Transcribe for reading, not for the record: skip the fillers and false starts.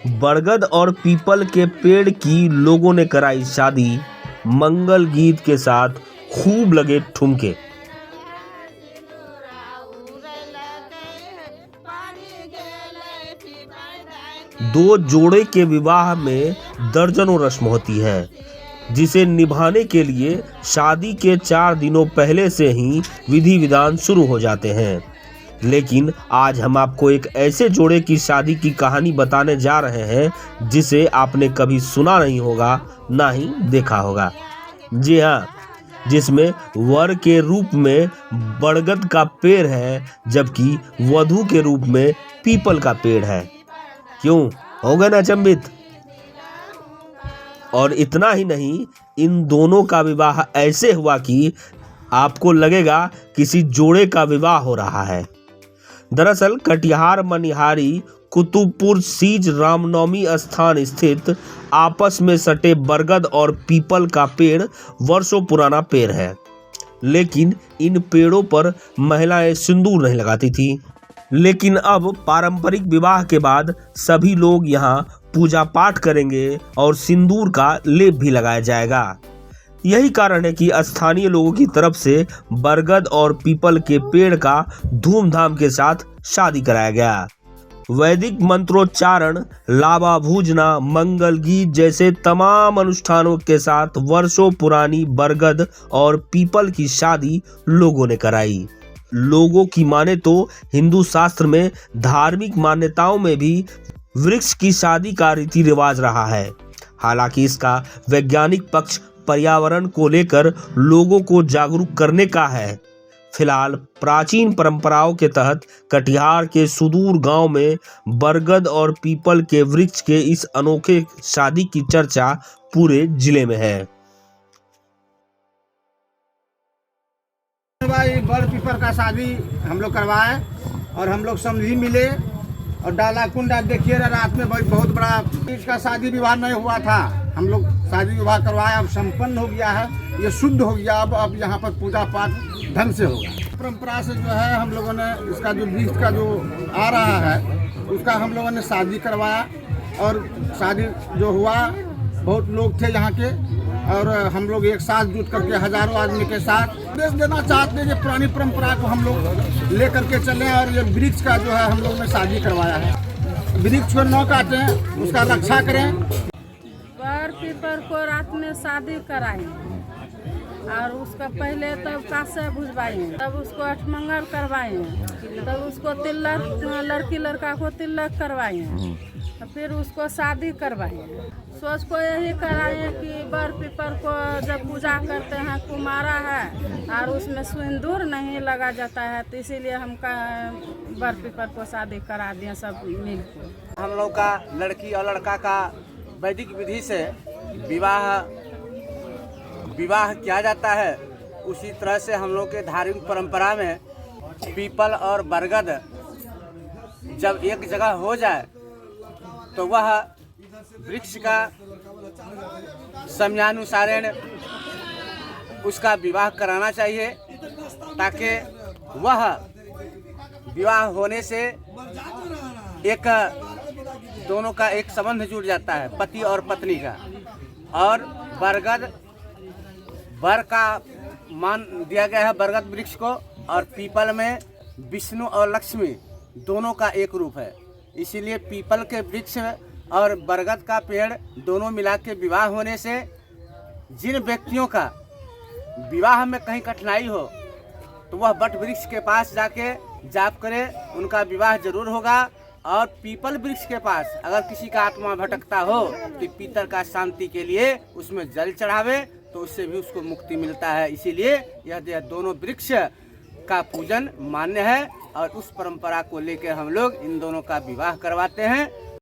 बरगद और पीपल के पेड़ की लोगों ने कराई शादी, मंगल गीत के साथ खूब लगे ठुमके। दो जोड़े के विवाह में दर्जनों रस्म होती है, जिसे निभाने के लिए शादी के 4 दिनों पहले से ही विधि विधान शुरू हो जाते हैं। लेकिन आज हम आपको एक ऐसे जोड़े की शादी की कहानी बताने जा रहे हैं जिसे आपने कभी सुना नहीं होगा, ना ही देखा होगा। जी हाँ, जिसमें वर के रूप में बरगद का पेड़ है, जबकि वधू के रूप में पीपल का पेड़ है। क्यों हो गए ना अचंभित? और इतना ही नहीं, इन दोनों का विवाह ऐसे हुआ कि आपको लगेगा किसी जोड़े का विवाह हो रहा है। दरअसल कटिहार मनिहारी कुतुबपुर सीज रामनवमी स्थान स्थित आपस में सटे बरगद और पीपल का पेड़ वर्षों पुराना पेड़ है, लेकिन इन पेड़ों पर महिलाएं सिंदूर नहीं लगाती थी। लेकिन अब पारंपरिक विवाह के बाद सभी लोग यहाँ पूजा पाठ करेंगे और सिंदूर का लेप भी लगाया जाएगा। यही कारण है कि स्थानीय लोगों की तरफ से बरगद और पीपल के पेड़ का धूमधाम के साथ शादी कराया गया। वैदिक मंत्रोच्चारण, लावा भूजना, मंगल गीत जैसे तमाम अनुष्ठानों के साथ वर्षों पुरानी बरगद और पीपल की शादी लोगों ने कराई। लोगों की माने तो हिंदू शास्त्र में धार्मिक मान्यताओं में भी वृक्ष की शादी का रीति रिवाज रहा है। हालांकि इसका वैज्ञानिक पक्ष पर्यावरण को लेकर लोगों को जागरूक करने का है। फिलहाल प्राचीन परंपराओं के तहत कटिहार के सुदूर गांव में बरगद और पीपल के वृक्ष के इस अनोखे शादी की चर्चा पूरे जिले में है। भाई बर पीपल का शादी हम लोग करवाए और हम लोग समझी मिले और डाला कुंडा देखिए रात में बहुत बड़ा इसका शादी विवाह नहीं हुआ था। हम लोग शादी विवाह करवाया, अब संपन्न हो गया है, ये शुद्ध हो गया। अब यहाँ पर पूजा पाठ ढंग से होगा। परंपरा से जो है हम लोगों ने इसका जो वृक्ष का जो आ रहा है उसका हम लोगों ने शादी करवाया और शादी जो हुआ, बहुत लोग थे यहाँ के और हम लोग एक साथ जुट करके हजारों आदमी के साथ देश देना चाहते हैं। पुरानी परंपरा को हम लोग ले करके चले और ये वृक्ष का जो है हम लोग ने शादी करवाया है। वृक्ष को न काटें, उसका रक्षा करें। बर पीपल को रात में शादी कराई और उसका पहले तब कासे भुजवाई, तब उसको अठमंगल करवाए, तब उसको तिलक, लड़की लड़का को तिलक करवाए, फिर उसको शादी करवाए। सोच को यही कराए कि बर पीपल को जब पूजा करते हैं कुमारा है और उसमें सिंदूर नहीं लगा जाता है, तो इसीलिए हम बर पीपल को शादी करा दिए सब मिलकर। हम लोग का लड़की और लड़का का वैदिक विधि से विवाह किया जाता है। उसी तरह से हम लोग के धार्मिक परंपरा में पीपल और बरगद जब एक जगह हो जाए तो वह वृक्ष का समयानुसारेण उसका विवाह कराना चाहिए, ताकि वह विवाह होने से एक दोनों का एक संबंध जुड़ जाता है, पति और पत्नी का। और बरगद बर का मान दिया गया है बरगद वृक्ष को, और पीपल में विष्णु और लक्ष्मी दोनों का एक रूप है। इसीलिए पीपल के वृक्ष और बरगद का पेड़ दोनों मिला के विवाह होने से जिन व्यक्तियों का विवाह में कहीं कठिनाई हो तो वह बट वृक्ष के पास जाके जाप करे, उनका विवाह जरूर होगा। और पीपल वृक्ष के पास अगर किसी का आत्मा भटकता हो तो पीतल का शांति के लिए उसमें जल चढ़ावे, तो उससे भी उसको मुक्ति मिलता है। इसीलिए यह दोनों वृक्ष का पूजन मान्य है और उस परंपरा को लेकर हम लोग इन दोनों का विवाह करवाते हैं।